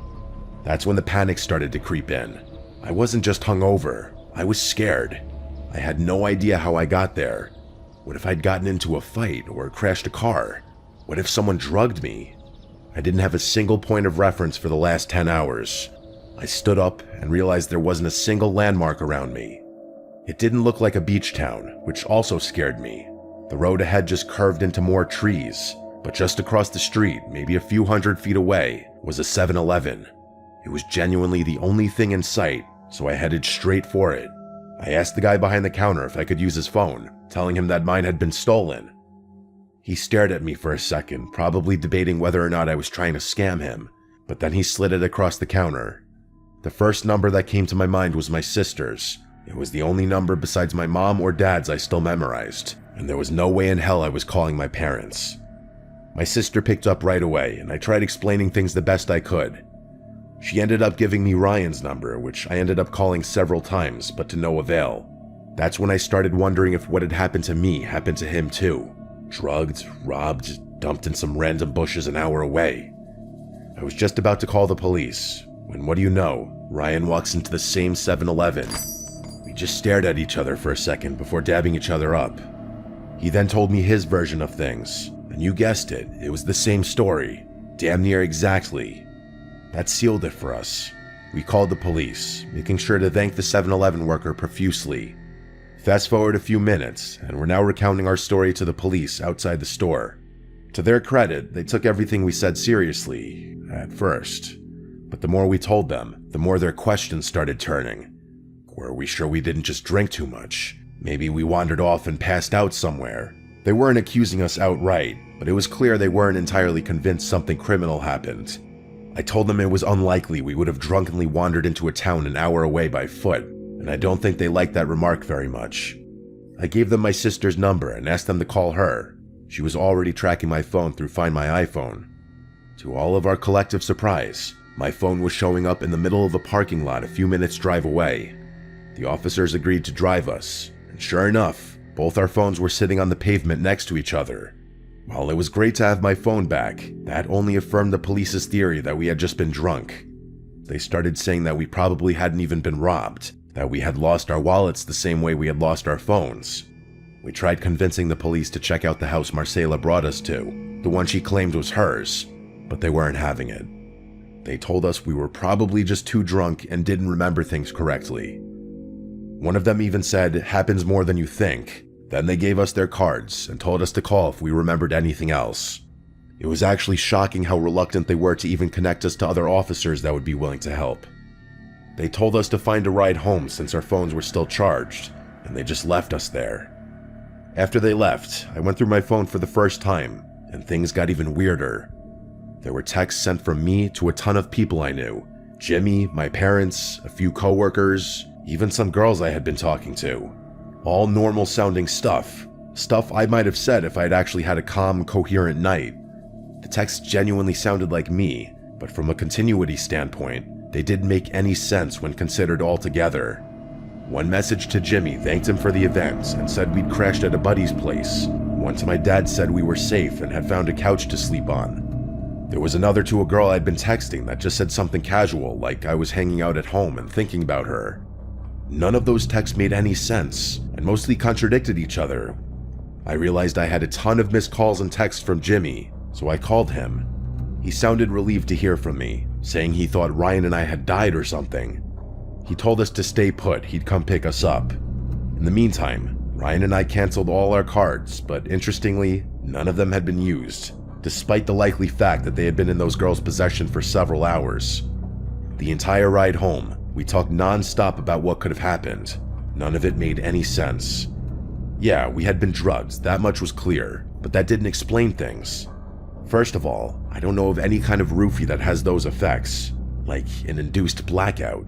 That's when the panic started to creep in. I wasn't just hungover, I was scared. I had no idea how I got there. What if I'd gotten into a fight or crashed a car? What if someone drugged me? I didn't have a single point of reference for the last 10 hours. I stood up and realized there wasn't a single landmark around me. It didn't look like a beach town, which also scared me. The road ahead just curved into more trees, but just across the street, maybe a few hundred feet away, was a 7-Eleven. It was genuinely the only thing in sight, so I headed straight for it. I asked the guy behind the counter if I could use his phone, telling him that mine had been stolen. He stared at me for a second, probably debating whether or not I was trying to scam him, but then he slid it across the counter. The first number that came to my mind was my sister's. It was the only number besides my mom or dad's I still memorized, and there was no way in hell I was calling my parents. My sister picked up right away, and I tried explaining things the best I could. She ended up giving me Ryan's number, which I ended up calling several times, but to no avail. That's when I started wondering if what had happened to me happened to him too. Drugged, robbed, dumped in some random bushes an hour away. I was just about to call the police, when what do you know, Ryan walks into the same 7-Eleven. We just stared at each other for a second before dabbing each other up. He then told me his version of things, and you guessed it, it was the same story, damn near exactly. That sealed it for us. We called the police, making sure to thank the 7-Eleven worker profusely. Fast forward a few minutes, and we're now recounting our story to the police outside the store. To their credit, they took everything we said seriously, at first. But the more we told them, the more their questions started turning. Were we sure we didn't just drink too much? Maybe we wandered off and passed out somewhere. They weren't accusing us outright, but it was clear they weren't entirely convinced something criminal happened. I told them it was unlikely we would have drunkenly wandered into a town an hour away by foot, and I don't think they liked that remark very much. I gave them my sister's number and asked them to call her. She was already tracking my phone through Find My iPhone. To all of our collective surprise, my phone was showing up in the middle of a parking lot a few minutes' drive away. The officers agreed to drive us, and sure enough, both our phones were sitting on the pavement next to each other. While it was great to have my phone back, that only affirmed the police's theory that we had just been drunk. They started saying that we probably hadn't even been robbed, that we had lost our wallets the same way we had lost our phones. We tried convincing the police to check out the house Marcela brought us to, the one she claimed was hers, but they weren't having it. They told us we were probably just too drunk and didn't remember things correctly. One of them even said, "Happens more than you think." Then they gave us their cards and told us to call if we remembered anything else. It was actually shocking how reluctant they were to even connect us to other officers that would be willing to help. They told us to find a ride home since our phones were still charged, and they just left us there. After they left, I went through my phone for the first time, and things got even weirder. There were texts sent from me to a ton of people I knew. Jimmy, my parents, a few coworkers, even some girls I had been talking to. All normal sounding stuff I might have said if I had actually had a calm, coherent night. The texts genuinely sounded like me, but from a continuity standpoint, they didn't make any sense when considered all together. One message to Jimmy thanked him for the event and said we'd crashed at a buddy's place. One to my dad said we were safe and had found a couch to sleep on. There was another to a girl I'd been texting that just said something casual, like I was hanging out at home and thinking about her. None of those texts made any sense, and mostly contradicted each other. I realized I had a ton of missed calls and texts from Jimmy, so I called him. He sounded relieved to hear from me, saying he thought Ryan and I had died or something. He told us to stay put, he'd come pick us up. In the meantime, Ryan and I canceled all our cards, but interestingly, none of them had been used, despite the likely fact that they had been in those girls' possession for several hours. The entire ride home, we talked non-stop about what could have happened. None of it made any sense. Yeah, we had been drugged, that much was clear, but that didn't explain things. First of all, I don't know of any kind of roofie that has those effects, like an induced blackout.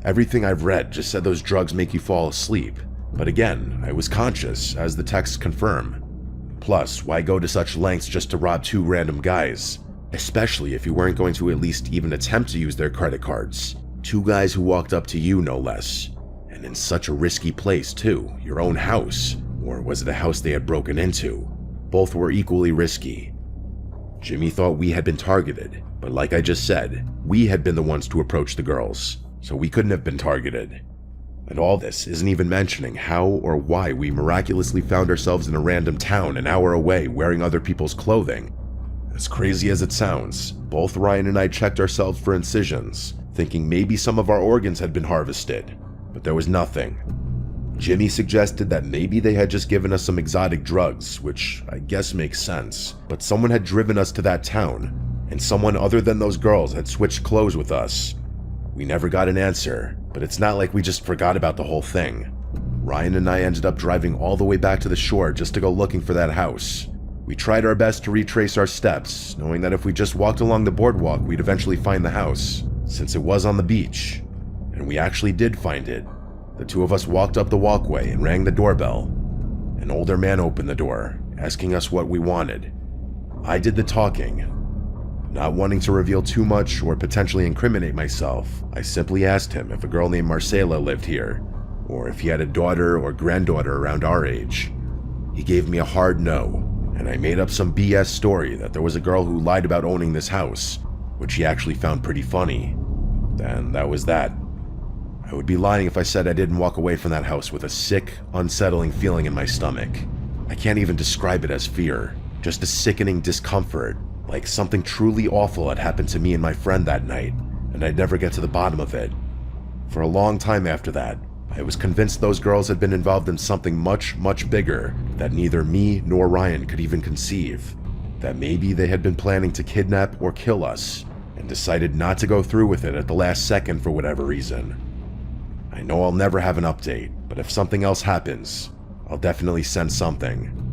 Everything I've read just said those drugs make you fall asleep, but again, I was conscious, as the texts confirm. Plus, why go to such lengths just to rob two random guys? Especially if you weren't going to at least even attempt to use their credit cards. Two guys who walked up to you, no less. And in such a risky place, too, your own house. Or was it a house they had broken into? Both were equally risky. Jimmy thought we had been targeted, but like I just said, we had been the ones to approach the girls, so we couldn't have been targeted. And all this isn't even mentioning how or why we miraculously found ourselves in a random town an hour away wearing other people's clothing. As crazy as it sounds, both Ryan and I checked ourselves for incisions, thinking maybe some of our organs had been harvested, but there was nothing. Jimmy suggested that maybe they had just given us some exotic drugs, which I guess makes sense, but someone had driven us to that town, and someone other than those girls had switched clothes with us. We never got an answer, but it's not like we just forgot about the whole thing. Ryan and I ended up driving all the way back to the shore just to go looking for that house. We tried our best to retrace our steps, knowing that if we just walked along the boardwalk, we'd eventually find the house, since it was on the beach. And we actually did find it. The two of us walked up the walkway and rang the doorbell. An older man opened the door, asking us what we wanted. I did the talking. Not wanting to reveal too much or potentially incriminate myself, I simply asked him if a girl named Marcela lived here, or if he had a daughter or granddaughter around our age. He gave me a hard no, and I made up some BS story that there was a girl who lied about owning this house, which he actually found pretty funny. And that was that. I would be lying if I said I didn't walk away from that house with a sick, unsettling feeling in my stomach. I can't even describe it as fear, just a sickening discomfort, like something truly awful had happened to me and my friend that night, and I'd never get to the bottom of it. For a long time after that, I was convinced those girls had been involved in something much, much bigger that neither me nor Ryan could even conceive. That maybe they had been planning to kidnap or kill us, and decided not to go through with it at the last second for whatever reason. I know I'll never have an update, but if something else happens, I'll definitely send something.